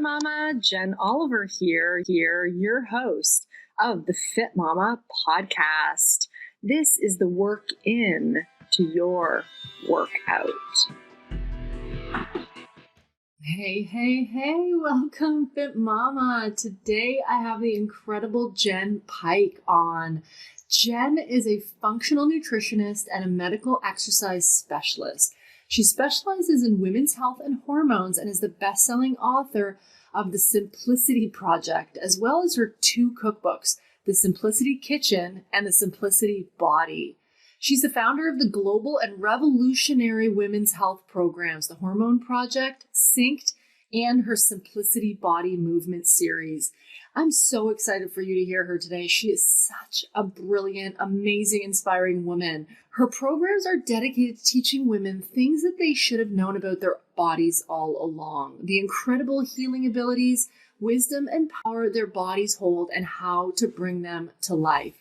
Fitmama, Jenn Oliver here, your host of the Fitmama podcast. This is the work in to your workout. Hey, welcome Fitmama. Today I have the incredible Jenn Pike on. Jenn is a functional nutritionist and a medical exercise specialist. She specializes in women's health and hormones and is the best-selling author of The Simplicity Project, as well as her 2 cookbooks, The Simplicity Kitchen and The Simplicity Body. She's the founder of the global and revolutionary women's health programs, The Hormone Project, Synced, and her Simplicity Body Movement series. I'm so excited for you to hear her today. She is such a brilliant, amazing, inspiring woman. Her programs are dedicated to teaching women things that they should have known about their bodies all along. The incredible healing abilities, wisdom, and power their bodies hold, and how to bring them to life.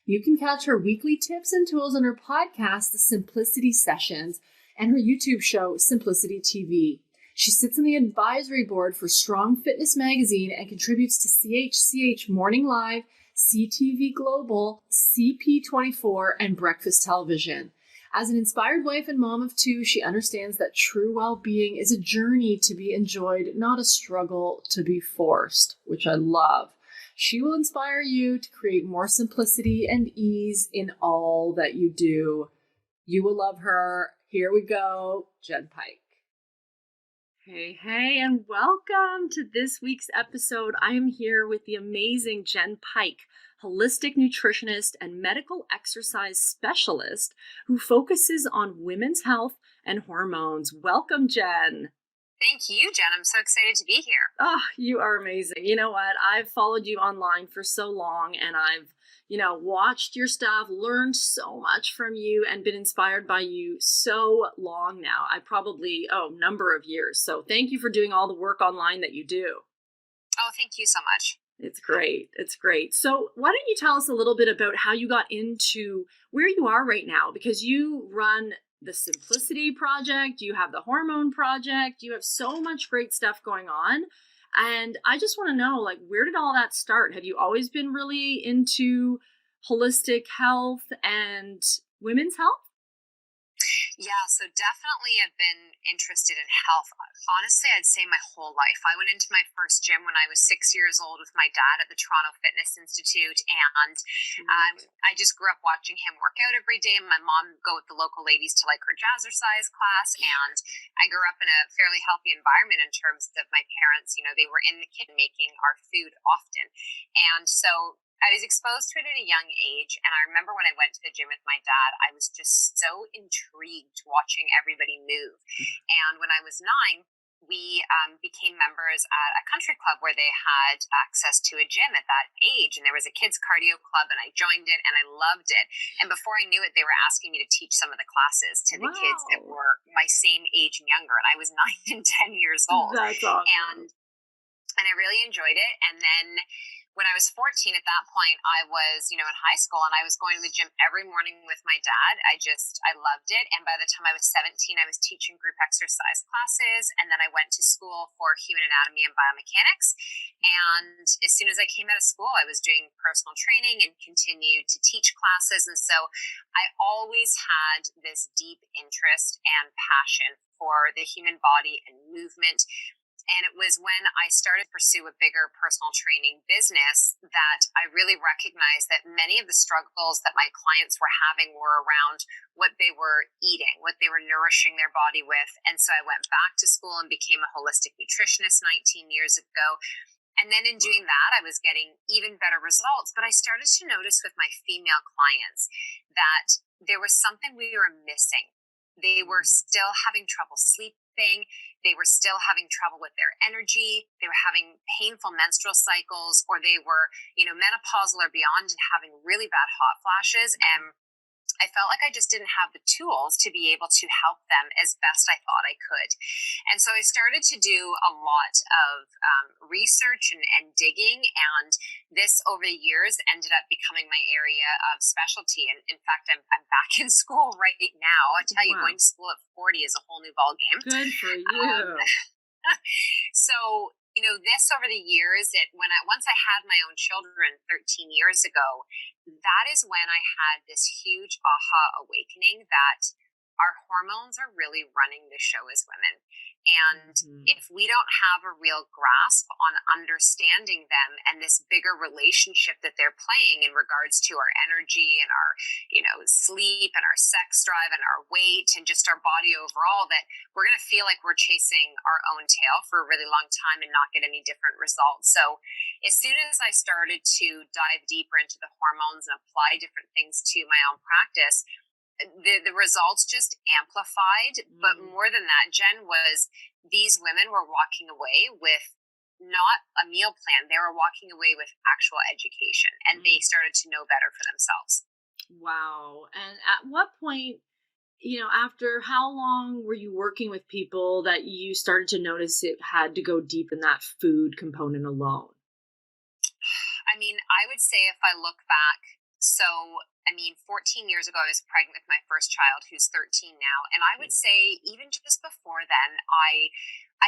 You can catch her weekly tips and tools on her podcast, The Simplicity Sessions, and her YouTube show, Simplicity TV. She sits on the advisory board for Strong Fitness Magazine and contributes to CHCH Morning Live, CTV Global, CP24, and Breakfast Television. As an inspired wife and mom of 2, she understands that true well-being is a journey to be enjoyed, not a struggle to be forced, which I love. She will inspire you to create more simplicity and ease in all that you do. You will love her. Here we go, Jenn Pike. Hey, and welcome to this week's episode. I am here with the amazing Jenn Pike, holistic nutritionist and medical exercise specialist who focuses on women's health and hormones. Welcome, Jenn. Thank you, Jenn. I'm so excited to be here. Oh, you are amazing. You know what? I've followed you online for so long, and I've watched your stuff, learned so much from you, and been inspired by you so long now. Number of years. So thank you for doing all the work online that you do. Oh, thank you so much. It's great. So why don't you tell us a little bit about how you got into where you are right now? Because you run the Simplicity Project, you have the Hormone Project, you have so much great stuff going on. And I just want to know, where did all that start? Have you always been really into holistic health and women's health? Yeah, so definitely I've been interested in health. Honestly, I'd say my whole life. I went into my first gym when I was 6 years old with my dad at the Toronto Fitness Institute, and I just grew up watching him work out every day, and my mom would go with the local ladies to her jazzercise class, and I grew up in a fairly healthy environment in terms of my parents. They were in the kitchen making our food often, and so I was exposed to it at a young age, and I remember when I went to the gym with my dad, I was just so intrigued watching everybody move. And when I was 9, we became members at a country club where they had access to a gym at that age, and there was a kids cardio club, and I joined it, and I loved it. And before I knew it, they were asking me to teach some of the classes to the kids that were my same age and younger, and I was 9 and 10 years old. That's awesome. And I really enjoyed it. And then when I was 14, at that point, I was, in high school, and I was going to the gym every morning with my dad. I loved it. And by the time I was 17, I was teaching group exercise classes. And then I went to school for human anatomy and biomechanics. And as soon as I came out of school, I was doing personal training and continued to teach classes. And so I always had this deep interest and passion for the human body and movement. And it was when I started to pursue a bigger personal training business that I really recognized that many of the struggles that my clients were having were around what they were eating, what they were nourishing their body with. And so I went back to school and became a holistic nutritionist 19 years ago. And then in doing that, I was getting even better results. But I started to notice with my female clients that there was something we were missing. They were still having trouble sleeping. They were still having trouble with their energy. They were having painful menstrual cycles, or they were, menopausal or beyond and having really bad hot flashes. And I felt like I just didn't have the tools to be able to help them as best I thought I could. And so I started to do a lot of research and digging, and this over the years ended up becoming my area of specialty. And in fact, I'm back in school right now. I tell you, going to school at 40 is a whole new ballgame. Good for you. So This over the years, once I had my own children 13 years ago, that is when I had this huge aha awakening that our hormones are really running the show as women. And if we don't have a real grasp on understanding them and this bigger relationship that they're playing in regards to our energy and our, sleep and our sex drive and our weight and just our body overall, that we're going to feel like we're chasing our own tail for a really long time and not get any different results. So as soon as I started to dive deeper into the hormones and apply different things to my own practice, the results just amplified. But more than that, Jen, was these women were walking away with not a meal plan. They were walking away with actual education, and they started to know better for themselves. Wow. And at what point, after how long were you working with people that you started to notice it had to go deep in that food component alone? I would say if I look back, 14 years ago, I was pregnant with my first child, who's 13 now. And I would say even just before then, I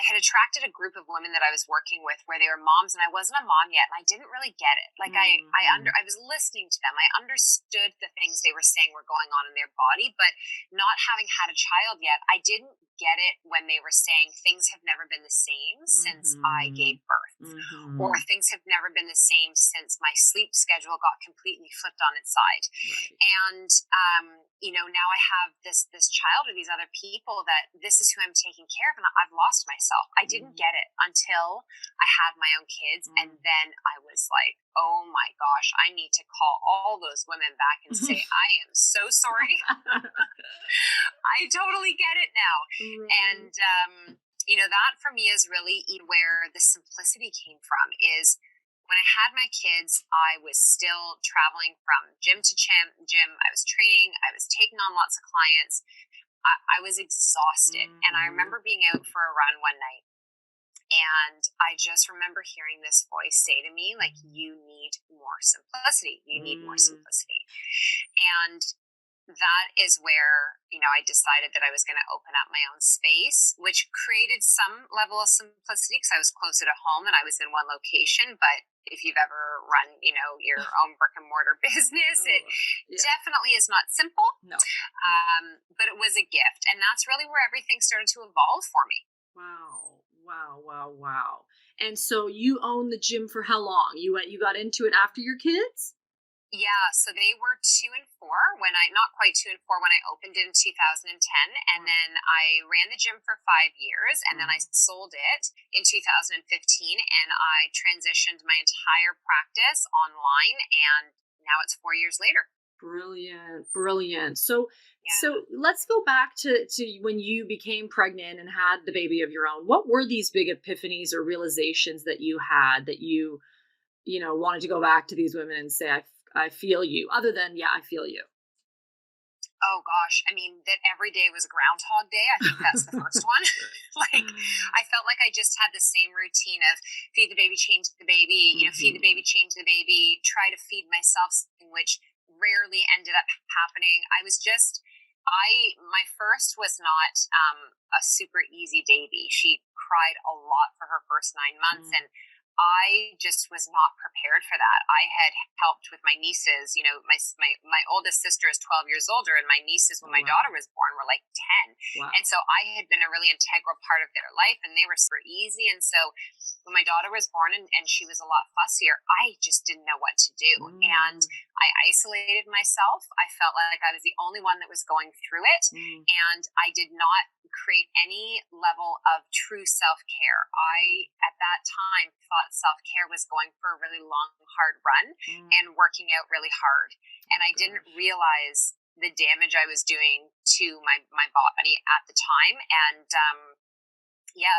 had attracted a group of women that I was working with where they were moms, and I wasn't a mom yet, and I didn't really get it. Like I was listening to them. I understood the things they were saying were going on in their body, but not having had a child yet, I didn't get it when they were saying things have never been the same since I gave birth, or things have never been the same since my sleep schedule got completely flipped on its side. Right. And now I have this child or these other people that this is who I'm taking care of, and I've lost myself. I didn't get it until I had my own kids, and then I was like, oh my gosh, I need to call all those women back and say, I am so sorry. I totally get it now. And that for me is really where the simplicity came from. Is when I had my kids, I was still traveling from gym to gym. I was training. I was taking on lots of clients. I was exhausted. And I remember being out for a run one night. And I just remember hearing this voice say to me, like, you need more simplicity. You need more simplicity. And that is where, I decided that I was going to open up my own space, which created some level of simplicity because I was closer to home and I was in one location. But if you've ever run, your own brick and mortar business, it definitely is not simple. No. But it was a gift. And that's really where everything started to evolve for me. Wow. And so you owned the gym for how long? You got into it after your kids? Yeah, so they were 2 and 4 not quite 2 and 4 when I opened it in 2010. And then I ran the gym for 5 years, and then I sold it in 2015, and I transitioned my entire practice online, and now it's 4 years later. Brilliant. So let's go back to when you became pregnant and had the baby of your own. What were these big epiphanies or realizations that you had that you wanted to go back to these women and say, I feel you, other than, I feel you? Oh gosh. That every day was Groundhog Day. I think that's the first one. I felt like I just had the same routine of feed the baby, change the baby, feed the baby, change the baby, try to feed myself, which rarely ended up happening. My first was not a super easy baby. She cried a lot for her first 9 months, and I just was not prepared for that. I had helped with my nieces. My oldest sister is 12 years older, and my nieces, when my daughter was born, were like 10. Wow. And so I had been a really integral part of their life, and they were super easy. And so when my daughter was born and she was a lot fussier, I just didn't know what to do. And I isolated myself. I felt like I was the only one that was going through it. And I did not create any level of true self-care. I, at that time, thought self-care was going for a really long, hard run and working out really hard. And I didn't realize the damage I was doing to my body at the time. And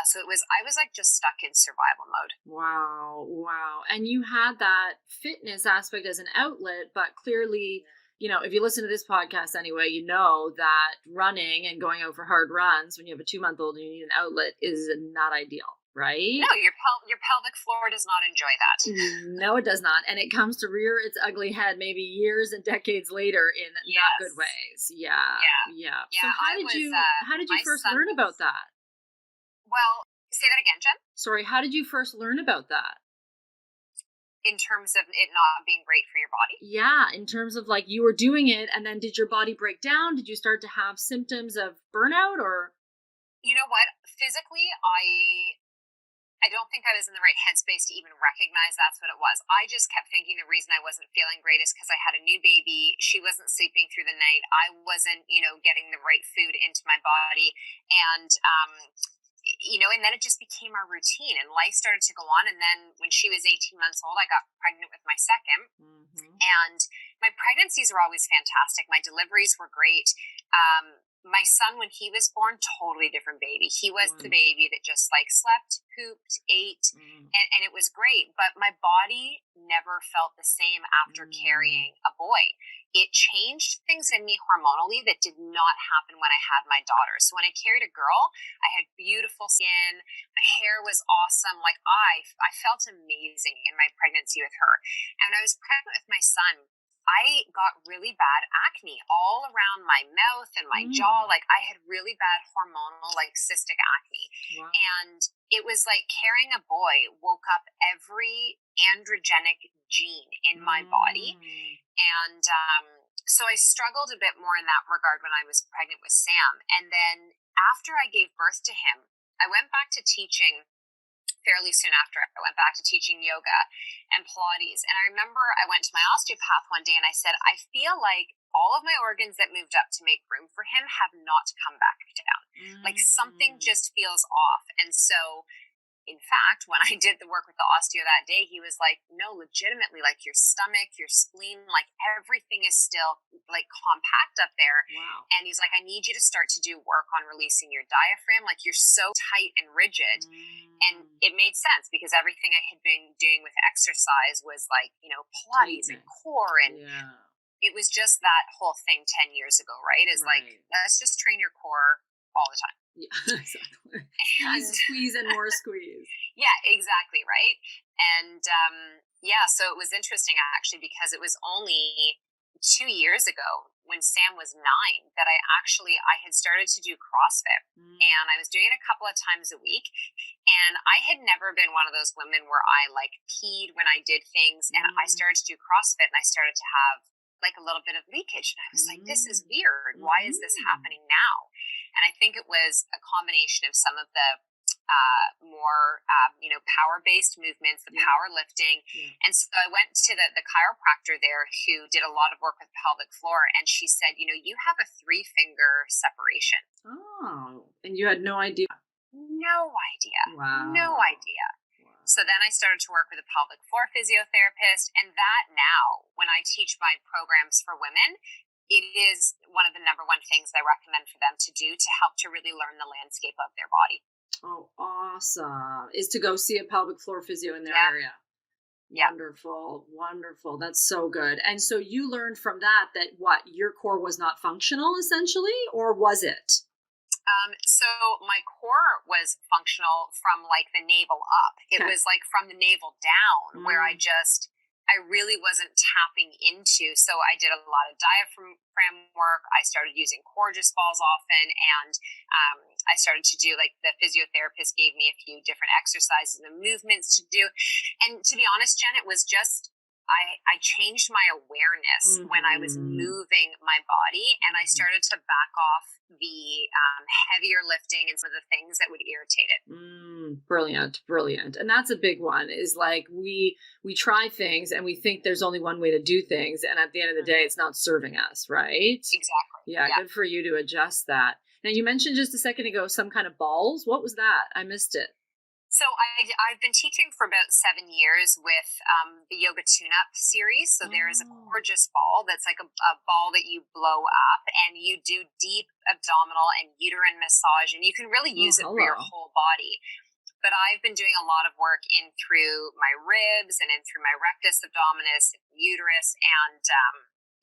so I was like just stuck in survival mode. Wow. And you had that fitness aspect as an outlet, but clearly, if you listen to this podcast anyway, you know that running and going out for hard runs when you have a 2-month-old and you need an outlet is not ideal, right? No, your pelvic floor does not enjoy that. No, it does not. And it comes to rear its ugly head maybe years and decades later in not good ways. Yeah. So how did you first learn about that? Well, Say that again, Jen? Sorry, how did you first learn about that? In terms of it not being great for your body? Yeah, in terms of like you were doing it and then did your body break down? Did you start to have symptoms of burnout or? You know what? Physically, I don't think I was in the right headspace to even recognize that's what it was. I just kept thinking the reason I wasn't feeling great is because I had a new baby. She wasn't sleeping through the night. I wasn't, getting the right food into my body. And and then it just became our routine and life started to go on. And then when she was 18 months old, I got pregnant with my second. And my pregnancies were always fantastic. My deliveries were great. My son, when he was born, totally different baby. He was the baby that just like slept, pooped, ate, and it was great. But my body never felt the same after carrying a boy. It changed things in me hormonally that did not happen when I had my daughter. So when I carried a girl, I had beautiful skin. My hair was awesome. Like I felt amazing in my pregnancy with her. And when I was pregnant with my son, I got really bad acne all around my mouth and my jaw. Like I had really bad hormonal, like cystic acne. Wow. And it was like carrying a boy woke up every androgenic gene in my body. And so I struggled a bit more in that regard when I was pregnant with Sam. And then after I gave birth to him, I went back to teaching fairly soon after. I went back to teaching yoga and Pilates. And I remember I went to my osteopath one day and I said, I feel like all of my organs that moved up to make room for him have not come back down. Like something just feels off. And so, in fact, when I did the work with the osteo that day, he was like, no, legitimately, like your stomach, your spleen, like everything is still like compact up there. Wow. And he's like, I need you to start to do work on releasing your diaphragm. Like you're so tight and rigid. And it made sense because everything I had been doing with exercise was like, Pilates and core. And it was just that whole thing 10 years ago, right? Is like, let's just train your core all the time. Yeah, exactly. And squeeze and more squeeze. Yeah, exactly, right? And so it was interesting actually because it was only 2 years ago when Sam was 9 that I had started to do CrossFit. And I was doing it a couple of times a week. And I had never been one of those women where I like peed when I did things. And I started to do CrossFit and I started to have like a little bit of leakage. And I was like, this is weird. Why is this happening now? And I think it was a combination of some of the more, power-based movements, the powerlifting. And so I went to the chiropractor there who did a lot of work with pelvic floor. And she said, you have a 3-finger separation. Oh, and you had no idea? No idea. Wow. No idea. Wow. So then I started to work with a pelvic floor physiotherapist. And that now, when I teach my programs for women, it is one of the number one things I recommend for them to do to help to really learn the landscape of their body. Oh, awesome. Is to go see a pelvic floor physio in their area. Yeah. Wonderful. Wonderful. That's so good. And so you learned from that what, your core was not functional essentially, or was it? So my core was functional from like the navel up. It was like from the navel down where I really wasn't tapping into. So I did a lot of diaphragm work. I started using Coregeous balls often. And I started to do, like, the physiotherapist gave me a few different exercises and movements to do. And to be honest, Jen, it was just, I changed my awareness when I was moving my body, and I started to back off the heavier lifting and some of the things that would irritate it. Brilliant. And that's a big one, is like we try things and we think there's only one way to do things, and at the end of the day, it's not serving us, right? Exactly. Yeah, good for you to adjust that. Now, you mentioned just a second ago some kind of balls. What was that? I missed it. So I've been teaching for about 7 years with the Yoga Tune-Up series. So there is a Coregeous ball that's like a ball that you blow up, and you do deep abdominal and uterine massage, and you can really use it for your whole body. But I've been doing a lot of work in through my ribs and in through my rectus abdominis, uterus, and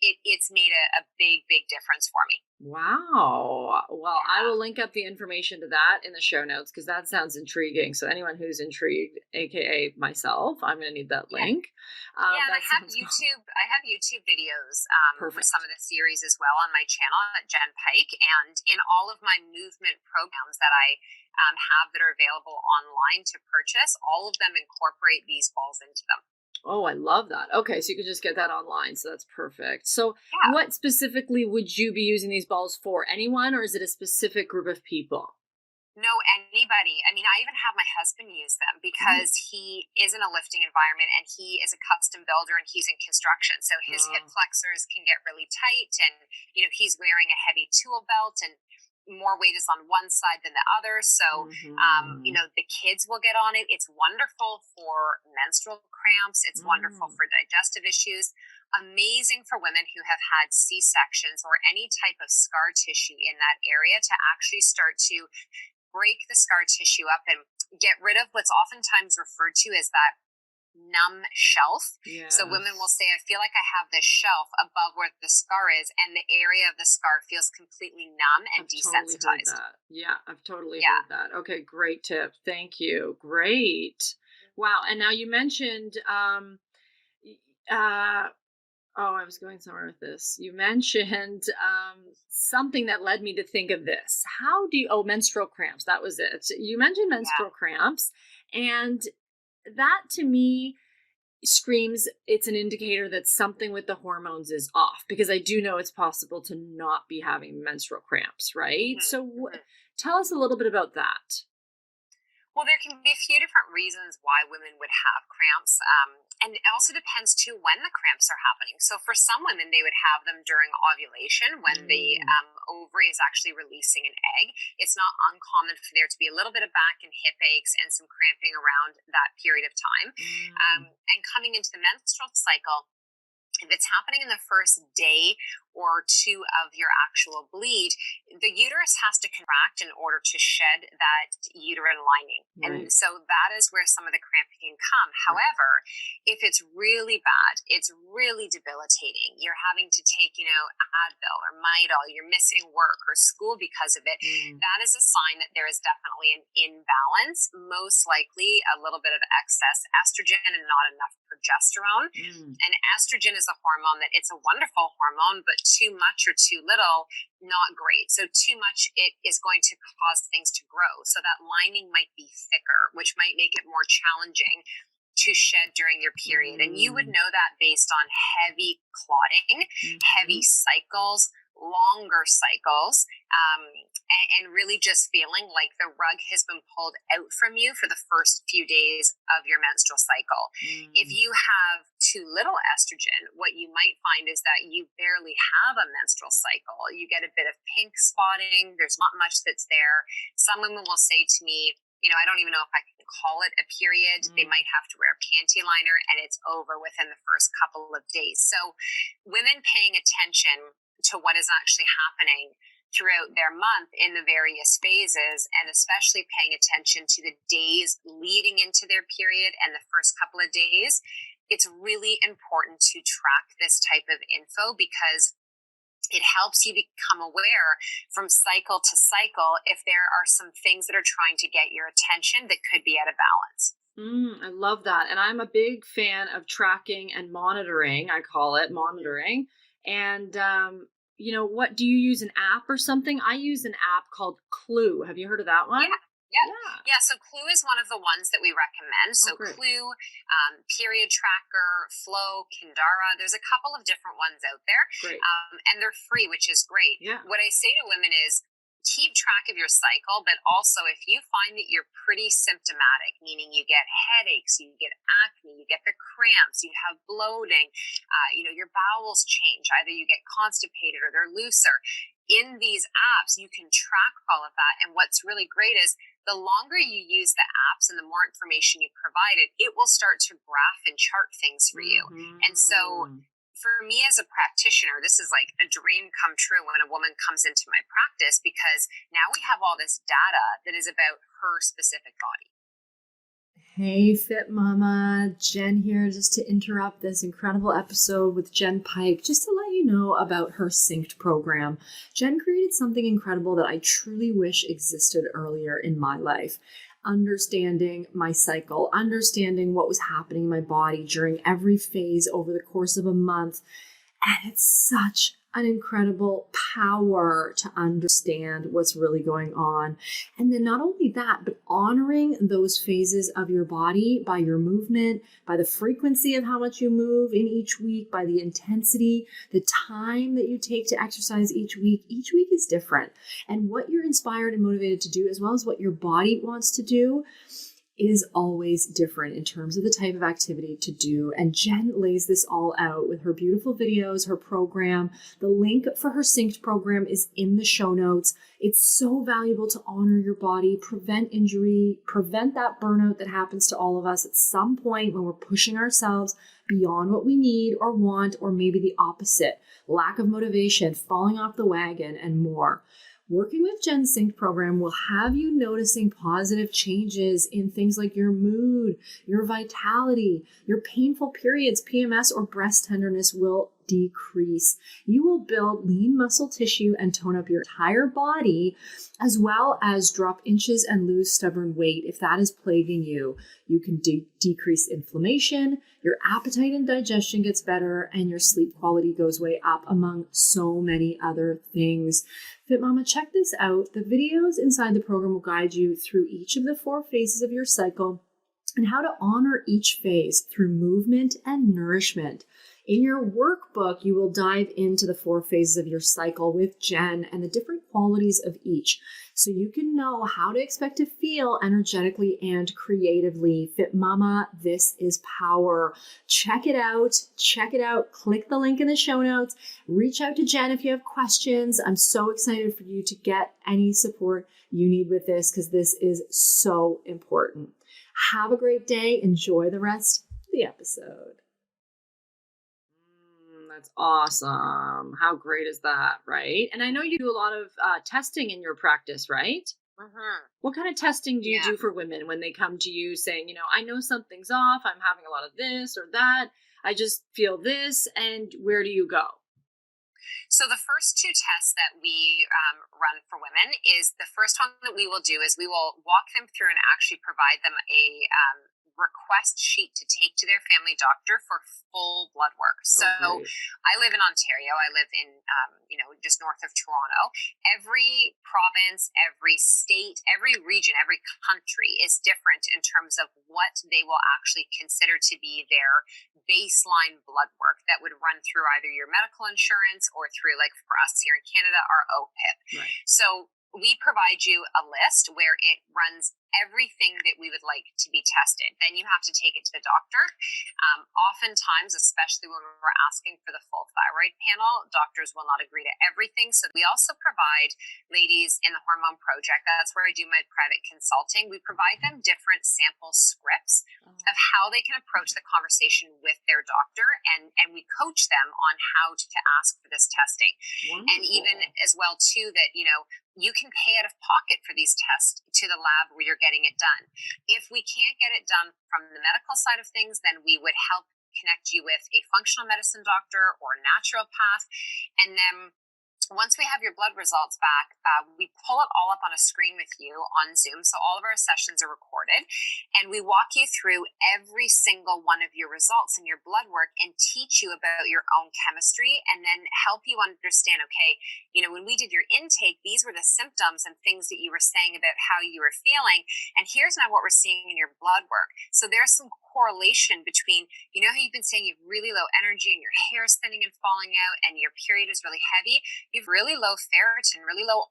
it's made a big difference for me. Wow. Well, I will link up the information to that in the show notes because that sounds intriguing. So anyone who's intrigued, aka myself, I'm going to need that link. And I have YouTube videos with some of the series as well on my channel at Jenn Pike, and in all of my movement programs that I have that are available online to purchase, all of them incorporate these balls into them. Oh, I love that. Okay, so you can just get that online. So that's perfect. So Yeah. what specifically would you be using these balls for? Anyone, or is it a specific group of people? No, anybody. I mean, I even have my husband use them because he is in a lifting environment and he is a custom builder and he's in construction. So his hip flexors can get really tight and, he's wearing a heavy tool belt and more weight is on one side than the other. So, the kids will get on it. It's wonderful for menstrual cramps. It's wonderful for digestive issues. Amazing for women who have had C-sections or any type of scar tissue in that area to actually start to break the scar tissue up and get rid of what's oftentimes referred to as that numb shelf. Yes. So women will say, I feel like I have this shelf above where the scar is, and the area of the scar feels completely numb and desensitized. I've totally heard that. Okay, great tip. Thank you. Great. Wow. And now you mentioned, I was going somewhere with this. You mentioned something that led me to think of this. Menstrual cramps. That was it. You mentioned menstrual cramps, and that to me screams it's an indicator that something with the hormones is off, because I do know it's possible to not be having menstrual cramps, right? So tell us a little bit about that. Well, there can be a few different reasons why women would have cramps. And it also depends, too, when the cramps are happening. So for some women, they would have them during ovulation when the ovary is actually releasing an egg. It's not uncommon for there to be a little bit of back and hip aches and some cramping around that period of time. And coming into the menstrual cycle, if it's happening in the first day or two of your actual bleed, the uterus has to contract in order to shed that uterine lining. Right. And so that is where some of the cramping can come. However, if it's really bad, it's really debilitating, you're having to take, Advil or Midol, you're missing work or school because of it, that is a sign that there is definitely an imbalance, most likely a little bit of excess estrogen and not enough progesterone. And estrogen is a hormone that it's a wonderful hormone, but too much or too little, not great. So too much, it is going to cause things to grow. So that lining might be thicker, which might make it more challenging to shed during your period. And you would know that based on heavy clotting, heavy cycles, longer cycles, and really just feeling like the rug has been pulled out from you for the first few days of your menstrual cycle. If you have too little estrogen, what you might find is that you barely have a menstrual cycle. You get a bit of pink spotting. There's not much that's there. Some women will say to me, I don't even know if I can call it a period. They might have to wear a panty liner and it's over within the first couple of days. So women paying attention to what is actually happening throughout their month in the various phases, and especially paying attention to the days leading into their period and the first couple of days, it's really important to track this type of info because it helps you become aware from cycle to cycle if there are some things that are trying to get your attention that could be out of balance. I love that. And I'm a big fan of tracking and monitoring. I call it monitoring. And, what do you use, an app or something? I use an app called Clue. Have you heard of that one? Yeah. So Clue is one of the ones that we recommend. So Clue, Period Tracker, Flow, Kindara. There's a couple of different ones out there. Great. And they're free, which is great. Yeah. What I say to women is keep track of your cycle, but also if you find that you're pretty symptomatic, meaning you get headaches, you get acne, you get the cramps, you have bloating, your bowels change, either you get constipated or they're looser. In these apps, you can track all of that. And what's really great is the longer you use the apps and the more information you provide it will start to graph and chart things for you. And so for me as a practitioner, this is like a dream come true when a woman comes into my practice, because now we have all this data that is about her specific body. Hey Fitmama, Jen here just to interrupt this incredible episode with Jenn Pike, just to let you know about her Synced program. Jen created something incredible that I truly wish existed earlier in my life. Understanding my cycle, understanding what was happening in my body during every phase over the course of a month. And it's such an incredible power to understand what's really going on. And then not only that, but honoring those phases of your body by your movement, by the frequency of how much you move in each week, by the intensity, the time that you take to exercise each week. Each week is different. And what you're inspired and motivated to do, as well as what your body wants to do, is always different in terms of the type of activity to do. And Jenn lays this all out with her beautiful videos, her program. The link for her synced program is in the show notes. It's so valuable to honor your body, prevent injury, prevent that burnout that happens to all of us at some point when we're pushing ourselves beyond what we need or want, or maybe the opposite, lack of motivation, falling off the wagon, and more. Working with Jenn's Sync program will have you noticing positive changes in things like your mood, your vitality, your painful periods, PMS, or breast tenderness will decrease. You will build lean muscle tissue and tone up your entire body, as well as drop inches and lose stubborn weight. If that is plaguing you, you can decrease inflammation, your appetite and digestion gets better, and your sleep quality goes way up, among so many other things. Fitmama, check this out. The videos inside the program will guide you through each of the 4 phases of your cycle and how to honor each phase through movement and nourishment. In your workbook, you will dive into the 4 phases of your cycle with Jenn and the different qualities of each, so you can know how to expect to feel energetically and creatively. Fitmama, this is power. Check it out. Check it out. Click the link in the show notes. Reach out to Jenn if you have questions. I'm so excited for you to get any support you need with this, because this is so important. Have a great day. Enjoy the rest of the episode. That's awesome. How great is that, right? And I know you do a lot of testing in your practice, right? Mm-hmm. What kind of testing do you do for women when they come to you saying, I know something's off, I'm having a lot of this or that, I just feel this, and where do you go? So the first 2 tests that we run for women is, the first one that we will do is we will walk them through and actually provide them a request sheet to take to their family doctor for full blood work. So I live in Ontario. I live in, just north of Toronto. Every province, every state, every region, every country is different in terms of what they will actually consider to be their baseline blood work that would run through either your medical insurance or through, like for us here in Canada, our OPIP. Right. So we provide you a list where it runs everything that we would like to be tested. Then you have to take it to the doctor. Oftentimes, especially when we're asking for the full thyroid panel, doctors will not agree to everything. So we also provide ladies in the Hormone Project, that's where I do my private consulting, we provide them different sample scripts of how they can approach the conversation with their doctor, and we coach them on how to ask for this testing. Wonderful. And even as well too, that you can pay out of pocket for these tests to the lab where you're getting it done. If we can't get it done from the medical side of things, then we would help connect you with a functional medicine doctor or a naturopath. And then once we have your blood results back, we pull it all up on a screen with you on Zoom. So all of our sessions are recorded, and we walk you through every single one of your results in your blood work and teach you about your own chemistry, and then help you understand, okay, when we did your intake, these were the symptoms and things that you were saying about how you were feeling. And here's now what we're seeing in your blood work. So there's some correlation between, how you've been saying you have really low energy and your hair is thinning and falling out and your period is really heavy. You have really low ferritin, really low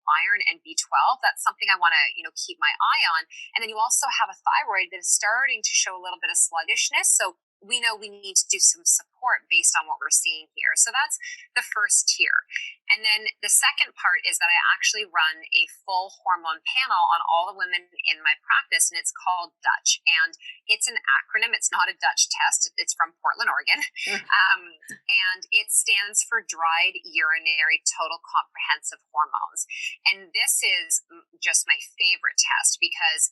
iron and B12. That's something I want to, keep my eye on. And then you also have a thyroid that is starting to show a little bit of sluggishness. So we know we need to do some support based on what we're seeing here. So that's the first tier. And then the second part is that I actually run a full hormone panel on all the women in my practice, and it's called Dutch. And it's an acronym. It's not a Dutch test. It's from Portland, Oregon. And it stands for Dried Urinary Total Comprehensive Hormones. And this is just my favorite test because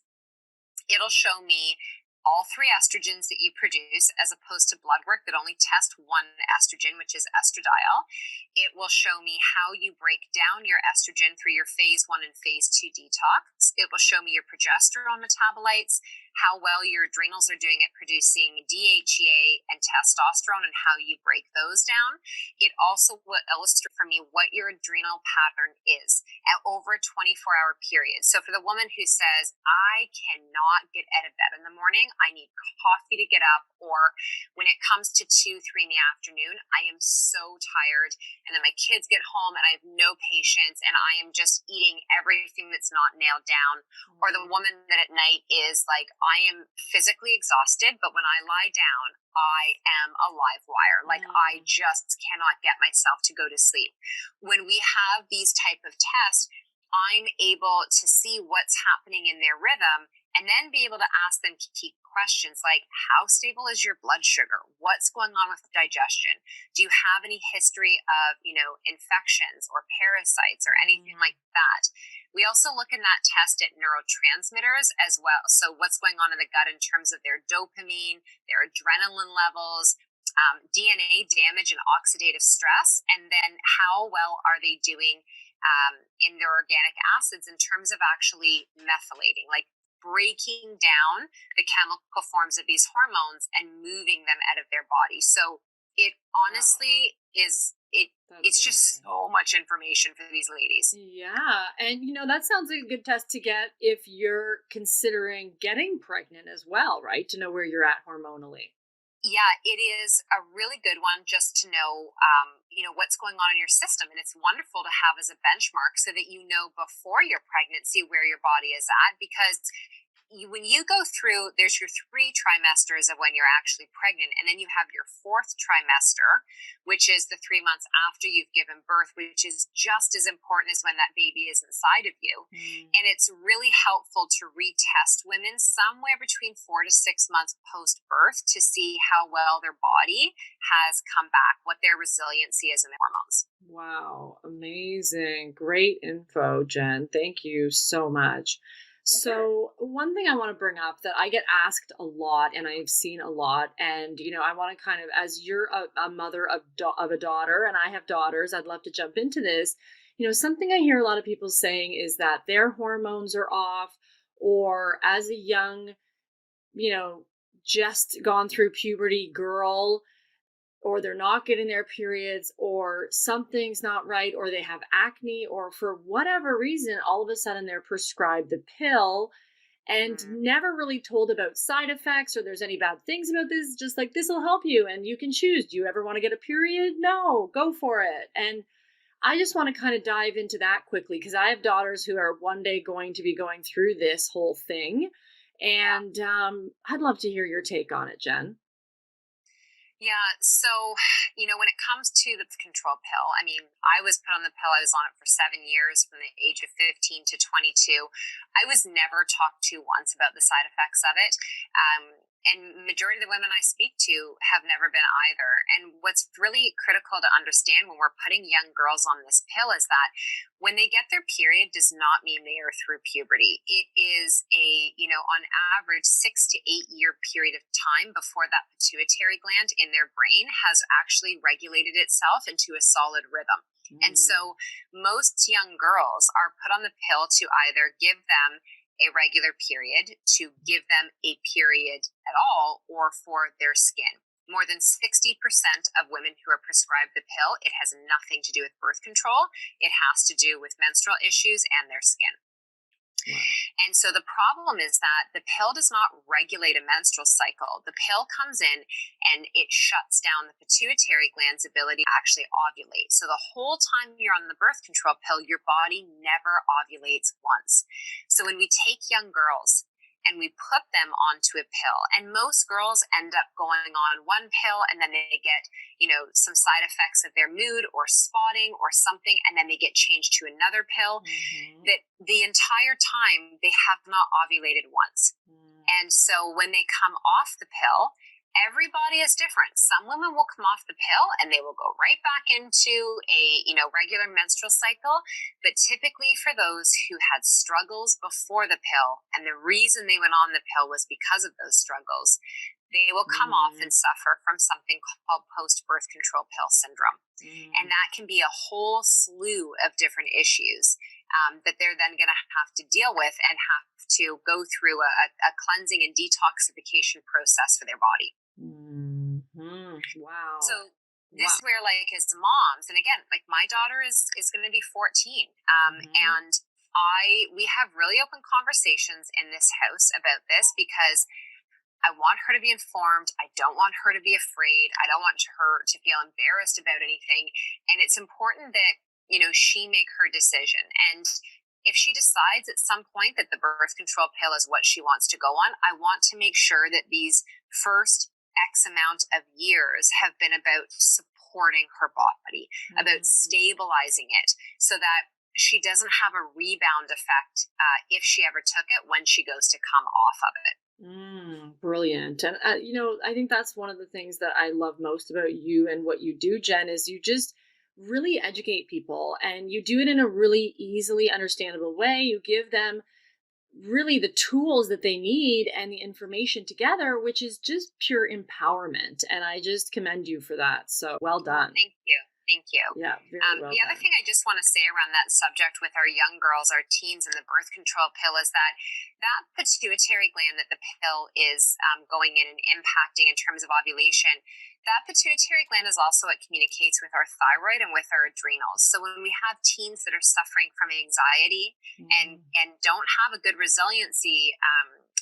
it'll show me all 3 estrogens that you produce, as opposed to blood work that only test one estrogen, which is estradiol. It will show me how you break down your estrogen through your phase 1 and phase 2 detox. It will show me your progesterone metabolites, how well your adrenals are doing at producing DHEA and testosterone and how you break those down. It also will illustrate for me what your adrenal pattern is at over a 24-hour period. So for the woman who says, I cannot get out of bed in the morning, I need coffee to get up, or when it comes to 2, 3 in the afternoon, I am so tired, and then my kids get home and I have no patience and I am just eating everything that's not nailed down. Or the woman that at night is like, I am physically exhausted, but when I lie down, I am a live wire. Like I just cannot get myself to go to sleep. When we have these type of tests, I'm able to see what's happening in their rhythm and then be able to ask them key questions like, how stable is your blood sugar? What's going on with digestion? Do you have any history of, infections or parasites or anything like that? We also look in that test at neurotransmitters as well. So what's going on in the gut in terms of their dopamine, their adrenaline levels, DNA damage and oxidative stress, and then how well are they doing in their organic acids in terms of actually methylating, like breaking down the chemical forms of these hormones and moving them out of their body. So it honestly is it's just so much information for these ladies. Yeah. And that sounds like a good test to get if you're considering getting pregnant as well, right? To know where you're at hormonally. Yeah, it is a really good one just to know, what's going on in your system. And it's wonderful to have as a benchmark so that you know before your pregnancy where your body is at. Because when you go through, there's your 3 trimesters of when you're actually pregnant. And then you have your 4th trimester, which is the 3 months after you've given birth, which is just as important as when that baby is inside of you. And it's really helpful to retest women somewhere between 4 to 6 months post-birth to see how well their body has come back, what their resiliency is in their hormones. Wow. Amazing. Great info, Jen. Thank you so much. So one thing I want to bring up that I get asked a lot and I've seen a lot, and, I want to kind of, as you're a mother of a daughter and I have daughters, I'd love to jump into this. Something I hear a lot of people saying is that their hormones are off, or as a young, just gone through puberty girl, or they're not getting their periods, or something's not right, or they have acne, or for whatever reason, all of a sudden they're prescribed the pill and never really told about side effects or there's any bad things about this. Just like, this will help you and you can choose. Do you ever want to get a period? No, go for it. And I just want to kind of dive into that quickly because I have daughters who are one day going to be going through this whole thing. And I'd love to hear your take on it, Jen. Yeah, so, when it comes to the control pill, I mean, I was put on the pill. I was on it for 7 years from the age of 15 to 22. I was never talked to once about the side effects of it. And majority of the women I speak to have never been either. And what's really critical to understand when we're putting young girls on this pill is that when they get their period does not mean they are through puberty. It is a, on average 6 to 8 year period of time before that pituitary gland in their brain has actually regulated itself into a solid rhythm. And so most young girls are put on the pill to either give them a regular period, to give them a period at all, or for their skin. More than 60% of women who are prescribed the pill, it has nothing to do with birth control. It has to do with menstrual issues and their skin. And so the problem is that the pill does not regulate a menstrual cycle. The pill comes in and it shuts down the pituitary gland's ability to actually ovulate. So the whole time you're on the birth control pill, your body never ovulates once. So when we take young girls and we put them onto a pill, and most girls end up going on one pill and then they get, some side effects of their mood or spotting or something, and then they get changed to another pill, that the entire time they have not ovulated once. And so when they come off the pill, everybody is different. Some women will come off the pill and they will go right back into a, regular menstrual cycle. But typically for those who had struggles before the pill, and the reason they went on the pill was because of those struggles, they will come off and suffer from something called post-birth control pill syndrome. And that can be a whole slew of different issues. that they're then going to have to deal with and have to go through a cleansing and detoxification process for their body. Mm-hmm. Wow. So this where, like, as moms, and again, like, my daughter is going to be 14, and we have really open conversations in this house about this, because I want her to be informed. I don't want her to be afraid. I don't want her to feel embarrassed about anything. And it's important that, she make her decision. And if she decides at some point that the birth control pill is what she wants to go on, I want to make sure that these first X amount of years have been about supporting her body, about stabilizing it, so that she doesn't have a rebound effect if she ever took it when she goes to come off of it. Brilliant. And, I think that's one of the things that I love most about you and what you do, Jenn, is you just really educate people, and you do it in a really easily understandable way. You give them really the tools that they need and the information together, which is just pure empowerment. And I just commend you for that. So well done. Thank you. Thank you. Yeah. Very well the other thing I just want to say around that subject with our young girls, our teens, and the birth control pill is that pituitary gland that the pill is going in and impacting in terms of ovulation, that pituitary gland is also what communicates with our thyroid and with our adrenals. So when we have teens that are suffering from anxiety and don't have a good resiliency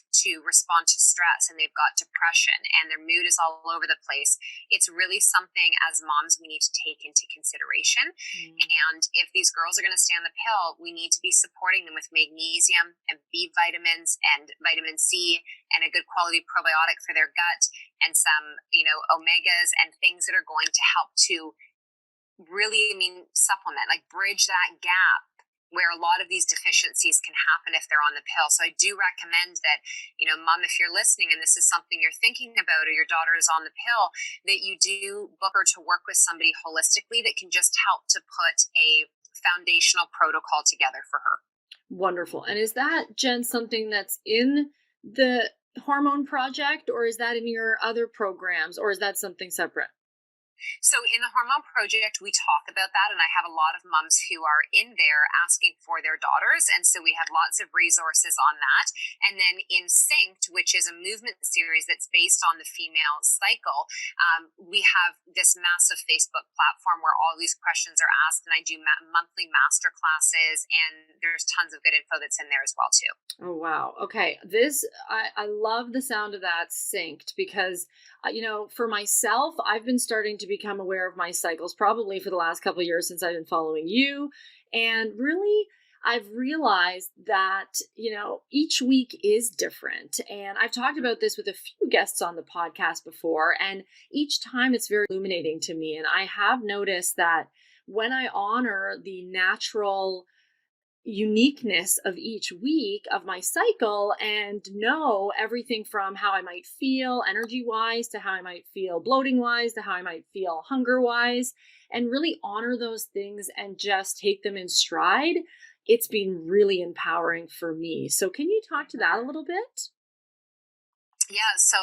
to respond to stress, and they've got depression and their mood is all over the place, it's really something as moms we need to take into consideration. And if these girls are going to stay on the pill, we need to be supporting them with magnesium and B vitamins and vitamin C and a good quality probiotic for their gut, and some, omegas and things that are going to help to really, supplement, like bridge that gap where a lot of these deficiencies can happen if they're on the pill. So I do recommend that, mom, if you're listening and this is something you're thinking about, or your daughter is on the pill, that you do book her to work with somebody holistically that can just help to put a foundational protocol together for her. Wonderful. And is that, Jenn, something that's in the Hormone Project, or is that in your other programs, or is that something separate? So in the Hormone Project, we talk about that, and I have a lot of moms who are in there asking for their daughters, and so we have lots of resources on that. And then in Synced, which is a movement series that's based on the female cycle, we have this massive Facebook platform where all these questions are asked, and I do monthly master classes, and there's tons of good info that's in there as well too. Oh, wow. Okay. I love the sound of that, Synced, because for myself, I've been starting to become aware of my cycles probably for the last couple of years since I've been following you. And really, I've realized that, each week is different. And I've talked about this with a few guests on the podcast before, and each time it's very illuminating to me. And I have noticed that when I honor the natural uniqueness of each week of my cycle and know everything from how I might feel energy wise to how I might feel bloating wise to how I might feel hunger wise, and really honor those things and just take them in stride, it's been really empowering for me. So can you talk to that a little bit? Yeah, so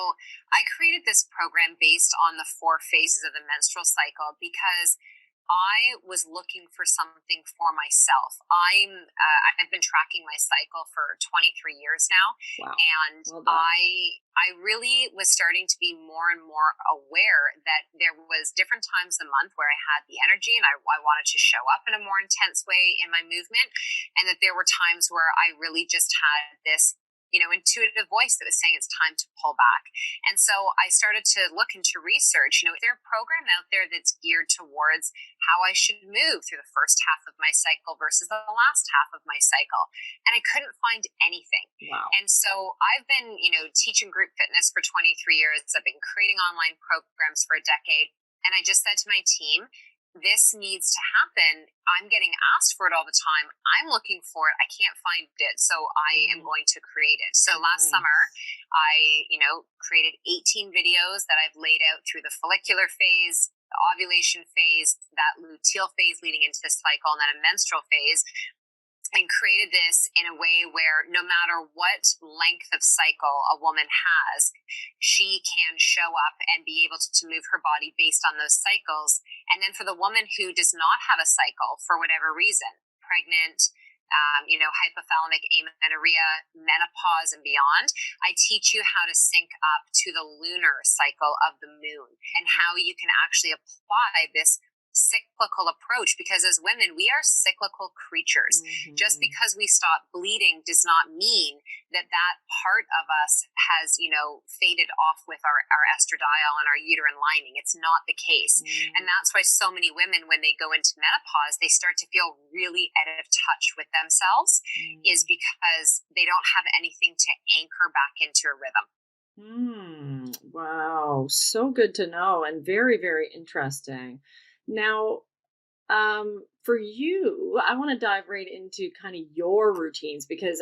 I created this program based on the 4 phases of the menstrual cycle because I was looking for something for myself. I've been tracking my cycle for 23 years now. Wow. And Well done. I really was starting to be more and more aware that there was different times a month where I had the energy and I wanted to show up in a more intense way in my movement, and that there were times where I really just had this intuitive voice that was saying it's time to pull back. And so I started to look into research. Is there a program out there that's geared towards how I should move through the first half of my cycle versus the last half of my cycle? And I couldn't find anything. Wow. And so I've been, teaching group fitness for 23 years. I've been creating online programs for a decade. And I just said to my team, this needs to happen. I'm getting asked for it all the time. I'm looking for it. I can't find it. So I am going to create it. So last summer, I, created 18 videos that I've laid out through the follicular phase, the ovulation phase, that luteal phase leading into the cycle, and then a menstrual phase, and created this in a way where no matter what length of cycle a woman has, she can show up and be able to move her body based on those cycles. And then for the woman who does not have a cycle for whatever reason, pregnant, hypothalamic amenorrhea, menopause, and beyond. I teach you how to sync up to the lunar cycle of the moon and how you can actually apply this cyclical approach, because as women, we are cyclical creatures. Just because we stop bleeding does not mean that part of us has, faded off with our estradiol and our uterine lining. It's not the case. And that's why so many women, when they go into menopause, they start to feel really out of touch with themselves, is because they don't have anything to anchor back into a rhythm. Wow. So good to know, and very, very interesting. Now, for you, I want to dive right into kind of your routines because,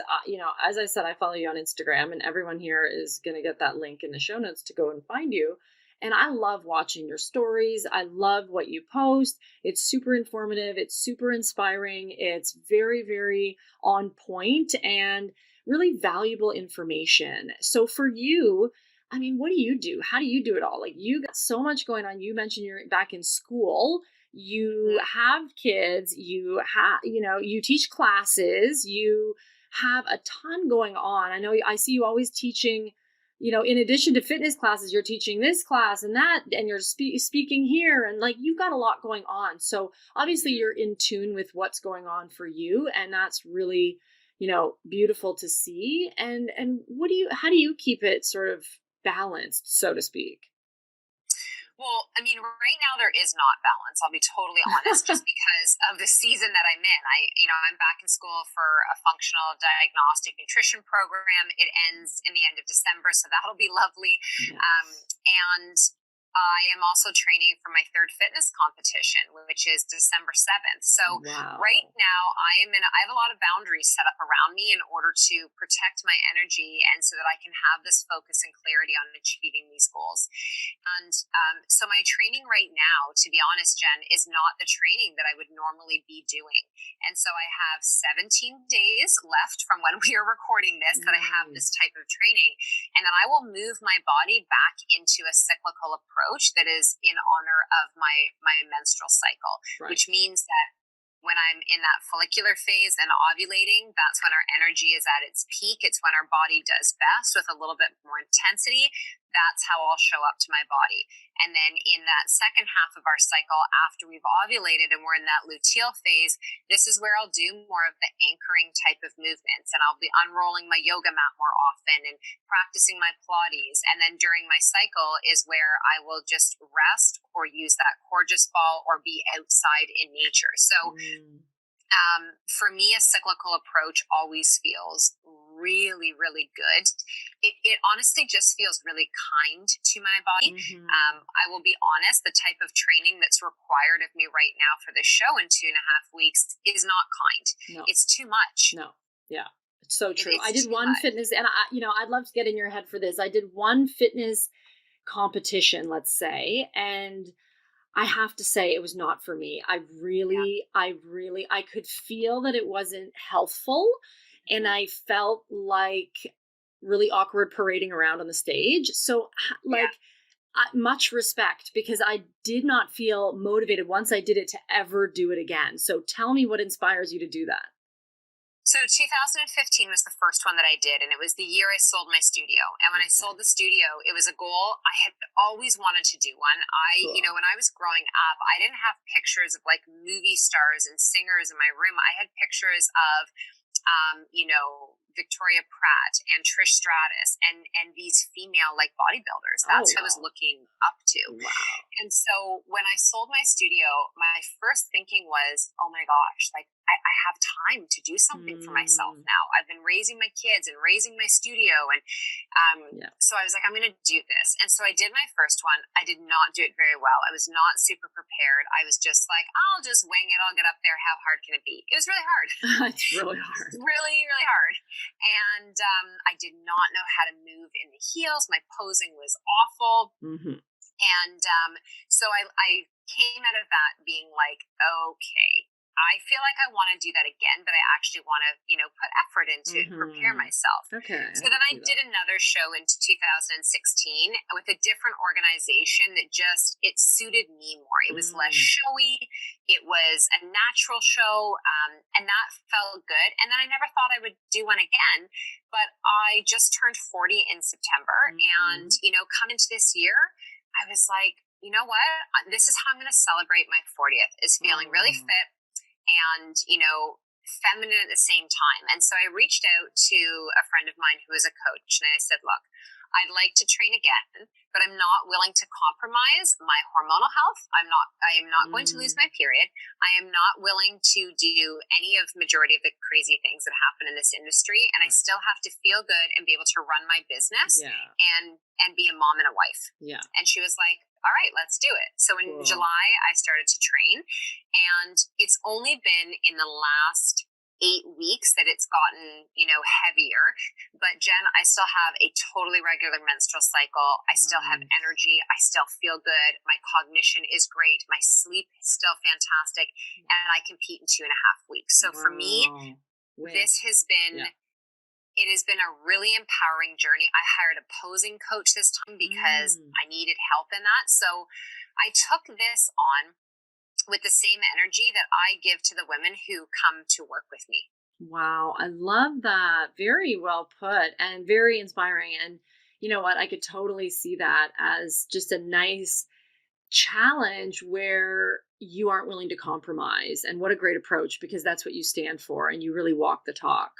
as I said, I follow you on Instagram, and everyone here is going to get that link in the show notes to go and find you. And I love watching your stories. I love what you post. It's super informative. It's super inspiring. It's very, very on point and really valuable information. So for you, I mean, what do you do? How do you do it all? Like, you got so much going on. You mentioned you're back in school. You have kids. You have, you teach classes. You have a ton going on. I know I see you always teaching, in addition to fitness classes, you're teaching this class and that, and you're speaking here. And like, you've got a lot going on. So obviously you're in tune with what's going on for you. And that's really, beautiful to see. And how do you keep it sort of balanced, so to speak? Well, I mean, right now there is not balance. I'll be totally honest, just because of the season that I'm in. I'm back in school for a functional diagnostic nutrition program. It ends in the end of December, so that'll be lovely. Yes. And I am also training for my third fitness competition, which is December 7th. So right now I have a lot of boundaries set up around me in order to protect my energy and so that I can have this focus and clarity on achieving these goals. And so my training right now, to be honest, Jen, is not the training that I would normally be doing. And so I have 17 days left from when we are recording this that I have this type of training. And then I will move my body back into a cyclical approach that is in honor of my menstrual cycle, which means that when I'm in that follicular phase and ovulating, that's when our energy is at its peak. It's when our body does best with a little bit more intensity. That's how I'll show up to my body. And then in that second half of our cycle, after we've ovulated and we're in that luteal phase, this is where I'll do more of the anchoring type of movements. And I'll be unrolling my yoga mat more often and practicing my Pilates. And then during my cycle is where I will just rest or use that gorgeous ball or be outside in nature. So for me, a cyclical approach always feels really, really good. It honestly just feels really kind to my body. I will be honest, the type of training that's required of me right now for this show in 2.5 weeks is not kind. No. It's too much. No. Yeah. It's so true. I did one fitness, and I'd love to get in your head for this. I did one fitness competition, let's say, and I have to say it was not for me. I could feel that it wasn't healthful, and I felt like really awkward parading around on the stage. So much respect, because I did not feel motivated once I did it to ever do it again. So tell me what inspires you to do that. So 2015 was the first one that I did, and it was the year I sold my studio. And when I sold the studio, it was a goal. I had always wanted to do one. When I was growing up, I didn't have pictures of like movie stars and singers in my room. I had pictures of, Victoria Pratt and Trish Stratus and these female like bodybuilders. That's what I was looking up to. Wow. And so when I sold my studio, my first thinking was, oh my gosh, like I have time to do something for myself now. I've been raising my kids and raising my studio. And so I was like, I'm going to do this. And so I did my first one. I did not do it very well. I was not super prepared. I was just like, I'll just wing it. I'll get up there. How hard can it be? It was really hard. It's really hard. Really, really hard. And I did not know how to move in the heels. My posing was awful. And so I came out of that being like, okay, I feel like I want to do that again, but I actually want to, put effort into it, prepare myself. Okay. So then I did another show in 2016 with a different organization that it suited me more. It was less showy. It was a natural show, and that felt good. And then I never thought I would do one again, but I just turned 40 in September, and, coming into this year, I was like, you know what? This is how I'm going to celebrate my 40th, is feeling really fit and, feminine at the same time. And so I reached out to a friend of mine who is a coach, and I said, look, I'd like to train again, but I'm not willing to compromise my hormonal health. I am not going to lose my period. I am not willing to do any of majority of the crazy things that happen in this industry. And I still have to feel good and be able to run my business and be a mom and a wife. Yeah. And she was like, all right, let's do it. So in July, I started to train, and it's only been in the last 8 weeks that it's gotten, heavier. But Jenn, I still have a totally regular menstrual cycle. I still have energy. I still feel good. My cognition is great. My sleep is still fantastic. And I compete in 2.5 weeks. So for me, this has been... It has been a really empowering journey. I hired a posing coach this time because I needed help in that. So I took this on with the same energy that I give to the women who come to work with me. Wow. I love that. Very well put and very inspiring. And you know what? I could totally see that as just a nice challenge where you aren't willing to compromise. And what a great approach, because that's what you stand for and you really walk the talk.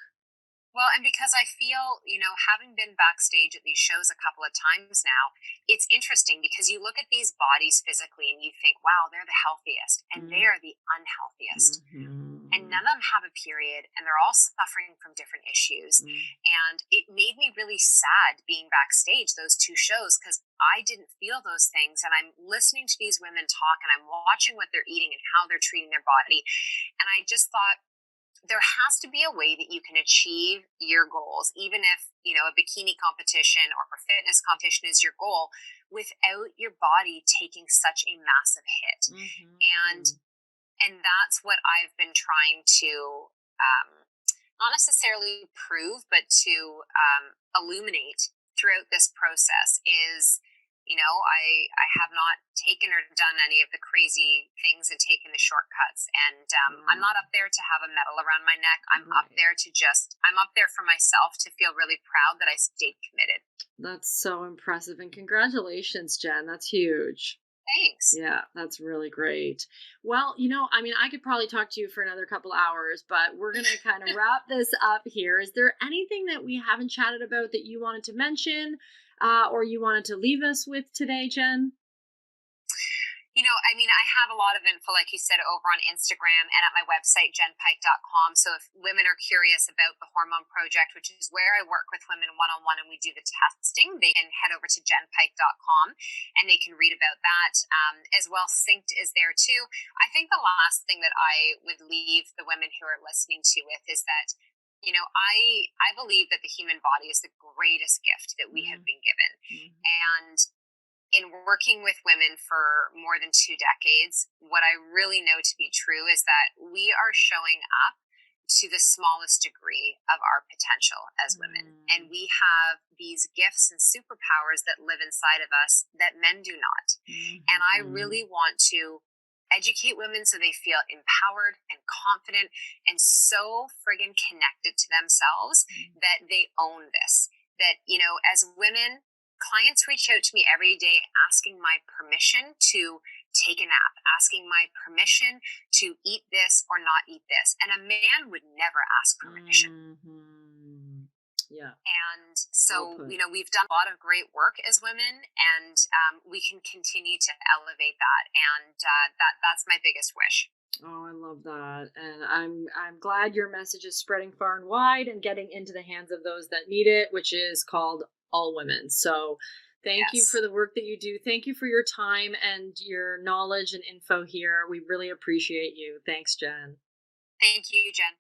Well, and because I feel, having been backstage at these shows a couple of times now, it's interesting because you look at these bodies physically and you think, wow, they're the healthiest, and they are the unhealthiest. And none of them have a period, and they're all suffering from different issues. And it made me really sad being backstage those 2 shows, because I didn't feel those things. And I'm listening to these women talk, and I'm watching what they're eating and how they're treating their body. And I just thought, there has to be a way that you can achieve your goals, even if, a bikini competition or a fitness competition is your goal, without your body taking such a massive hit. And that's what I've been trying to, not necessarily prove, but to illuminate throughout this process is, I have not taken or done any of the crazy things and taken the shortcuts. And I'm not up there to have a medal around my neck. I'm up there I'm up there for myself to feel really proud that I stayed committed. That's so impressive. And congratulations, Jenn. That's huge. Thanks. Yeah, that's really great. Well, I could probably talk to you for another couple hours, but we're going to kind of wrap this up here. Is there anything that we haven't chatted about that you wanted to mention or you wanted to leave us with today, Jenn? I have a lot of info, like you said, over on Instagram and at my website, jennpike.com. So if women are curious about the Hormone Project, which is where I work with women one-on-one and we do the testing, they can head over to jennpike.com and they can read about that. As well, Synced is there too. I think the last thing that I would leave the women who are listening to with is that, I believe that the human body is the greatest gift that we have been given. And in working with women for more than 2 decades, what I really know to be true is that we are showing up to the smallest degree of our potential as women. And we have these gifts and superpowers that live inside of us that men do not. And I really want to educate women so they feel empowered and confident and so friggin' connected to themselves that they own this. That, as women, clients reach out to me every day asking my permission to take a nap, asking my permission to eat this or not eat this. And a man would never ask permission. Yeah. And so, we've done a lot of great work as women, and we can continue to elevate that. And that's my biggest wish. Oh, I love that. And I'm glad your message is spreading far and wide and getting into the hands of those that need it, which is called all women. So thank you for the work that you do. Thank you for your time and your knowledge and info here. We really appreciate you. Thanks, Jenn. Thank you, Jenn.